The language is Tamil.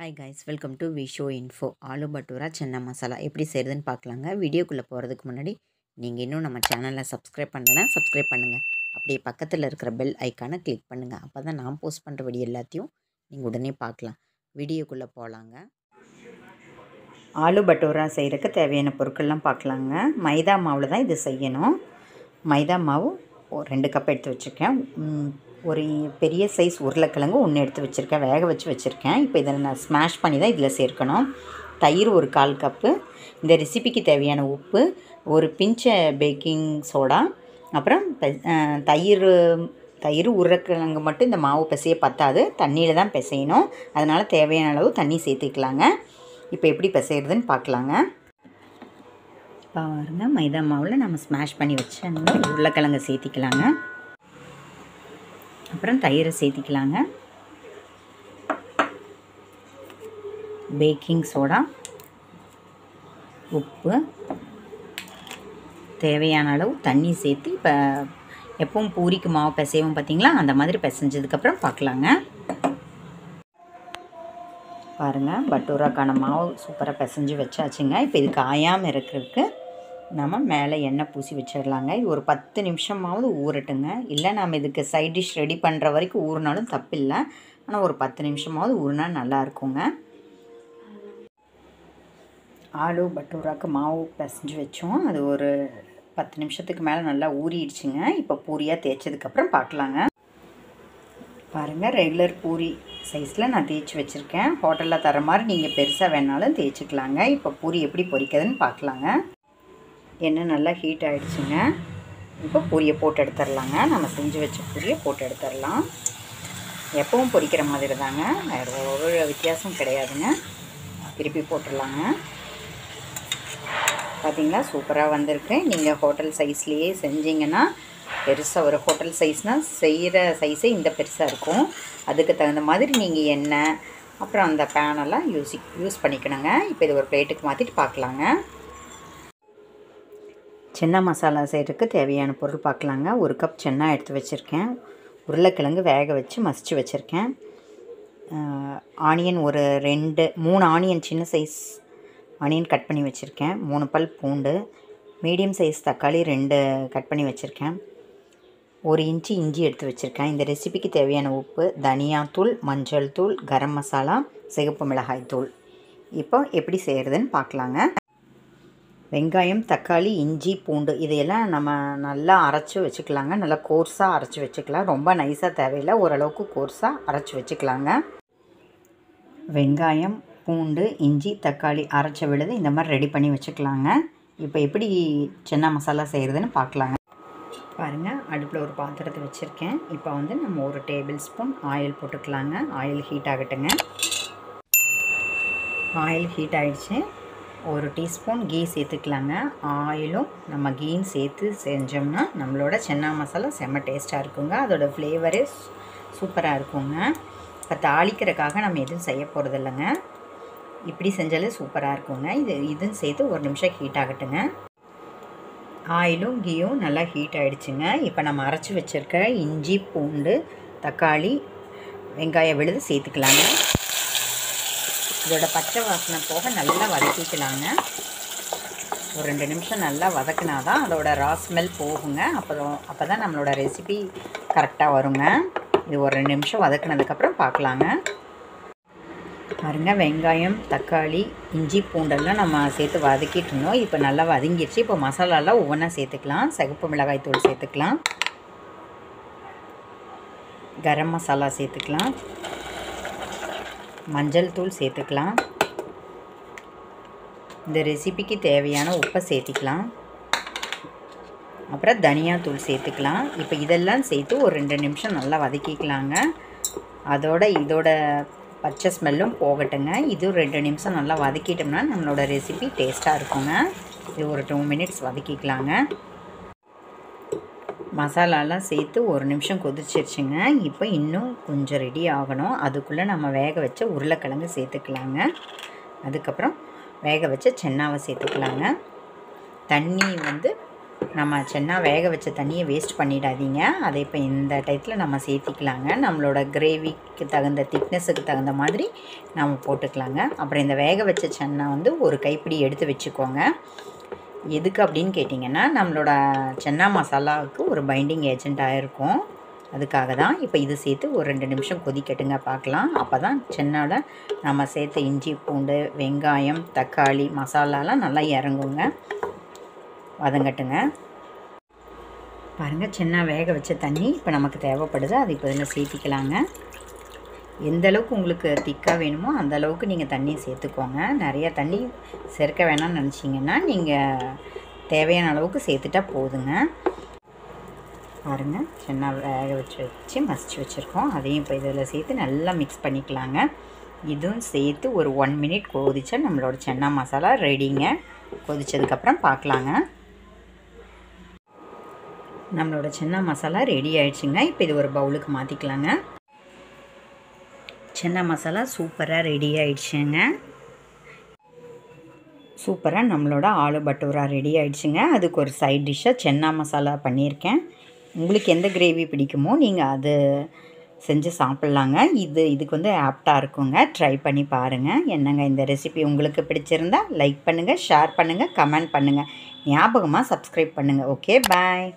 Hi guys, welcome to Visho info. Aloo bhatura chana masala எப்படி செய்கிறதுன்னு பார்க்கலாங்க. வீடியோக்குள்ளே போகிறதுக்கு முன்னாடி நீங்கள் இன்னும் நம்ம சேனலில் சப்ஸ்கிரைப் பண்ணலைன்னா சப்ஸ்கிரைப் பண்ணுங்கள். அப்படியே பக்கத்தில் இருக்கிற பெல் ஐக்கானை கிளிக் பண்ணுங்கள். அப்போ தான் நான் போஸ்ட் பண்ணுற வீடியோ எல்லாத்தையும் நீங்கள் உடனே பார்க்கலாம். வீடியோக்குள்ளே போகலாங்க. ஆலு பட்டூரா செய்கிறதுக்கு தேவையான பொருட்கள்லாம் பார்க்கலாங்க. மைதா மாவில் தான் இது செய்யணும். மைதா மாவு 2 கப் எடுத்து வச்சுருக்கேன். ஒரு பெரிய சைஸ் உருளைக்கிழங்கு 1 எடுத்து வச்சுருக்கேன், வேக வச்சு வச்சுருக்கேன். இப்போ இதில் நான் ஸ்மாஷ் பண்ணி தான் இதில் சேர்க்கணும். தயிர் ஒரு 1/4 கப்பு, இந்த ரெசிபிக்கு தேவையான உப்பு, ஒரு பிஞ்சு பேக்கிங் சோடா, அப்புறம் தயிர் உருளைக்கிழங்கு மட்டும் இந்த மாவு பிசைய பத்தாது, தண்ணியில் தான் பிசையணும். அதனால் தேவையான அளவு தண்ணி சேர்த்துக்கலாங்க. இப்போ எப்படி பிசைகிறதுன்னு பார்க்கலாங்க. பாருங்க, மைதா மாவில் நம்ம ஸ்மாஷ் பண்ணி வச்சு உருளைக்கிழங்கை சேர்த்திக்கலாங்க. அப்புறம் தயிரை சேர்த்திக்கலாங்க. பேக்கிங் சோடா, உப்பு, தேவையான அளவு தண்ணி சேர்த்து இப்போ எப்பவும் பூரிக்கு மாவு பிசைவோம் பார்த்தீங்களா, அந்த மாதிரி பிசைஞ்சதுக்கப்புறம் பார்க்கலாங்க. பாருங்கள், பட்டூராக்கான மாவு சூப்பராக பிசைஞ்சு வச்சாச்சுங்க. இப்போ இது காயாமல் இருக்கிறதுக்கு நம்ம மேலே எண்ணெய் பூசி வச்சிடலாங்க. இது ஒரு 10 நிமிஷமாவது ஊறட்டுங்க. இல்லை நம்ம இதுக்கு சைட் டிஷ் ரெடி பண்ணுற வரைக்கும் ஊறினாலும் தப்பில்லை. ஆனால் ஒரு 10 நிமிஷமாவது ஊறினா நல்லா இருக்குங்க. ஆலு பட்டூராக்கு மாவு பிசைஞ்சு வச்சோம். அது ஒரு 10 நிமிஷத்துக்கு மேலே நல்லா ஊறிடுச்சுங்க. இப்போ பூரியாக தேய்ச்சதுக்கப்புறம் பார்க்கலாங்க. பாருங்கள், ரெகுலர் பூரி சைஸில் நான் தேய்ச்சி வச்சுருக்கேன். ஹோட்டலில் தர மாதிரி நீங்கள் பெருசாக வேணாலும் தேய்ச்சிக்கலாங்க. இப்போ பூரி எப்படி பொரிக்கிறதுன்னு பார்க்கலாங்க. எண்ணெய் நல்லா ஹீட் ஆகிடுச்சுங்க. இப்போ பூரியை போட்டு எடுத்துடலாங்க. நம்ம செஞ்சு வச்ச பூரியை போட்டு எடுத்துடலாம். எப்பவும் பொரிக்கிற மாதிரி தாங்க, வேறு ஒரு வித்தியாசம் கிடையாதுங்க. திருப்பி போட்டுடலாங்க. பார்த்திங்களா, சூப்பராக வந்திருக்கு. நீங்கள் ஹோட்டல் சைஸ்லேயே செஞ்சிங்கன்னா, பெருசாக ஒரு ஹோட்டல் சைஸ்னால் செய்கிற சைஸே இந்த பெருசாக இருக்கும். அதுக்கு தகுந்த மாதிரி நீங்கள் எண்ணெய் அப்புறம் அந்த பேனெல்லாம் யூஸ் பண்ணிக்கணுங்க. இப்போ இது ஒரு பிளேட்டுக்கு மாற்றிட்டு பார்க்கலாங்க. சன்னா மசாலா செய்கிறதுக்கு தேவையான பொருள் பார்க்கலாங்க. 1 கப் சன்னா எடுத்து வச்சுருக்கேன். உருளைக்கிழங்கு வேக வச்சு மசிச்சு வச்சுருக்கேன். ஆனியன் ஒரு 3 ஆனியன், சின்ன சைஸ் ஆனியன் கட் பண்ணி வச்சுருக்கேன். 3 பல் பூண்டு, மீடியம் சைஸ் தக்காளி 2 கட் பண்ணி வச்சுருக்கேன். 1 இன்ச்சு இஞ்சி எடுத்து வச்சுருக்கேன். இந்த ரெசிபிக்கு தேவையான உப்பு, தனியாத்தூள், மஞ்சள் தூள், கரம் மசாலா, சிகப்பு மிளகாய் தூள். இப்போ எப்படி செய்கிறதுன்னு பார்க்கலாங்க. வெங்காயம், தக்காளி, இஞ்சி, பூண்டு இதையெல்லாம் நம்ம நல்லா அரைச்சி வச்சுக்கலாங்க. நல்லா கோர்ஸாக அரைச்சி வச்சுக்கலாம். ரொம்ப நைஸாக தேவையில்லை, ஓரளவுக்கு கோர்ஸாக அரைச்சி வச்சுக்கலாங்க. வெங்காயம், பூண்டு, இஞ்சி, தக்காளி அரைச்ச விழுது இந்த மாதிரி ரெடி பண்ணி வச்சுக்கலாங்க. இப்போ எப்படி சன்னா மசாலா செய்கிறதுன்னு பார்க்கலாங்க. பாருங்கள், அடுப்பில் ஒரு பாத்திரத்தை வச்சுருக்கேன். இப்போ நம்ம 1 டேபிள் ஸ்பூன் ஆயில் போட்டுக்கலாங்க. ஆயில் ஹீட் ஆகட்டுங்க. ஆயில் ஹீட் ஆகிடுச்சு. 1 டீஸ்பூன் கீ சேர்த்துக்கலாங்க. ஆயிலும் நம்ம கீயும் சேர்த்து செஞ்சோம்னா நம்மளோட சன்னா மசாலா செம்ம டேஸ்ட்டாக இருக்குங்க. அதோட ஃப்ளேவரே சூப்பராக இருக்குங்க. இப்போ தாளிக்கிறதுக்காக நம்ம எதுவும் செய்ய போகிறது இல்லைங்க. இப்படி செஞ்சாலே சூப்பராக இருக்குங்க. இதுவும் சேர்த்து 1 நிமிஷம் ஹீட் ஆகட்டுங்க. ஆயிலும் கீயும் நல்லா ஹீட் ஆகிடுச்சுங்க. இப்போ நம்ம அரைச்சி வச்சுருக்க இஞ்சி, பூண்டு, தக்காளி, வெங்காயம் விழுது சேர்த்துக்கலாங்க. இதோட பச்சை வாசனை போக நல்லா வதக்கிக்கலாங்க. ஒரு 2 நிமிஷம் நல்லா வதக்கினா தான் அதோட ரா ஸ்மெல் போகுங்க. அப்போ தான் நம்மளோட ரெசிபி கரெக்டாக வருங்க. இது ஒரு 2 நிமிஷம் வதக்கினதுக்கப்புறம் பார்க்கலாங்க. பாருங்கள், வெங்காயம், தக்காளி, இஞ்சி, பூண்டெல்லாம் நம்ம சேர்த்து வதக்கிட்டு இருந்தோம். இப்போ நல்லா வதங்கிடுச்சு. இப்போ மசாலாலாம் ஒவ்வொன்றா சேர்த்துக்கலாம். சிகப்பு மிளகாய் தூள் சேர்த்துக்கலாம், கரம் மசாலா சேர்த்துக்கலாம், மஞ்சள் தூள் சேர்த்துக்கலாம், இந்த ரெசிபிக்கு தேவையான உப்பை சேர்த்திக்கலாம், அப்புறம் தனியாத்தூள் சேர்த்துக்கலாம். இப்போ இதெல்லாம் சேர்த்து ஒரு 2 நிமிஷம் நல்லா வதக்கிக்கலாங்க. இதோட பச்சை ஸ்மெல்லும் போகட்டுங்க. இது 2 நிமிஷம் நல்லா வதக்கிட்டோம்னா நம்மளோட ரெசிபி டேஸ்ட்டாக இருக்குங்க. இது ஒரு 2 மினிட்ஸ் வதக்கிக்கலாங்க. மசாலாலாம் சேர்த்து 1 நிமிஷம் கொதிச்சிருச்சுங்க. இப்போ இன்னும் கொஞ்சம் ரெடி ஆகணும். அதுக்குள்ளே நம்ம வேக வச்ச உருளைக்கிழங்கு சேர்த்துக்கலாங்க. அதுக்கப்புறம் வேக வச்ச சன்னாவை சேர்த்துக்கலாங்க. தண்ணி நம்ம சென்னா வேக வச்ச தண்ணியை வேஸ்ட் பண்ணிடாதீங்க. அதை இப்போ இந்த டயத்தில் நம்ம சேர்த்திக்கலாங்க. நம்மளோட கிரேவிக்கு தகுந்த திக்னஸுக்கு தகுந்த மாதிரி நம்ம போட்டுக்கலாங்க. அப்புறம் இந்த வேக வச்ச சென்னா வந்து ஒரு கைப்பிடி எடுத்து வச்சுக்கோங்க. எதுக்கு அப்படின்னு கேட்டிங்கன்னா, நம்மளோட சென்னா மசாலாவுக்கு ஒரு பைண்டிங் ஏஜெண்ட்டாக இருக்கும். அதுக்காக தான். இப்போ இது சேர்த்து ஒரு 2 நிமிஷம் கொதிக்கட்டுங்க பார்க்கலாம். அப்போ தான் சென்னாவில் நம்ம சேர்த்த இஞ்சி பூண்டு வெங்காயம் தக்காளி மசாலாலாம் நல்லா இறங்குங்க. வதங்கட்டுங்க. பாருங்கள், சென்னா வேக வச்ச தண்ணி இப்போ நமக்கு தேவைப்படுது. அது இப்போ இதில் சேர்த்திக்கலாங்க. எந்த அளவுக்கு உங்களுக்கு திக்காக வேணுமோ அந்த அளவுக்கு நீங்கள் தண்ணி சேர்த்துக்கோங்க. நிறைய தண்ணி சேர்க்க வேணாம்னு நினச்சிங்கன்னா நீங்கள் தேவையான அளவுக்கு சேர்த்துட்டா போதுங்க. பாருங்கள், சென்னா வேக வச்சு மசிச்சு வச்சுருக்கோம். அதையும் இப்போ இதில் சேர்த்து நல்லா மிக்ஸ் பண்ணிக்கலாங்க. இதுவும் சேர்த்து ஒரு 1 மினிட் கொதிச்சா நம்மளோட சென்னா மசாலா ரெடிங்க. கொதித்ததுக்கப்புறம் பார்க்கலாங்க. நம்மளோட சென்னா மசாலா ரெடி ஆயிடுச்சுங்க. இப்போ இது ஒரு பவுலுக்கு மாற்றிக்கலாங்க. சென்னா மசாலா சூப்பராக ரெடி ஆயிடுச்சுங்க. சூப்பராக நம்மளோட ஆலு பட்டூரா ரெடி ஆயிடுச்சுங்க. அதுக்கு ஒரு சைட் டிஷ்ஷாக சென்னா மசாலா பண்ணியிருக்கேன். உங்களுக்கு எந்த கிரேவி பிடிக்குமோ நீங்கள் அது செஞ்சு சாப்பிட்லாங்க. இதுக்கு வந்து ஆப்டாக இருக்குங்க. ட்ரை பண்ணி பாருங்கள். என்னங்க இந்த ரெசிபி உங்களுக்கு பிடிச்சிருந்தா லைக் பண்ணுங்கள், ஷேர் பண்ணுங்கள், கமெண்ட் பண்ணுங்கள். ஞாபகமாக சப்ஸ்கிரைப் பண்ணுங்கள். ஓகே, பாய்.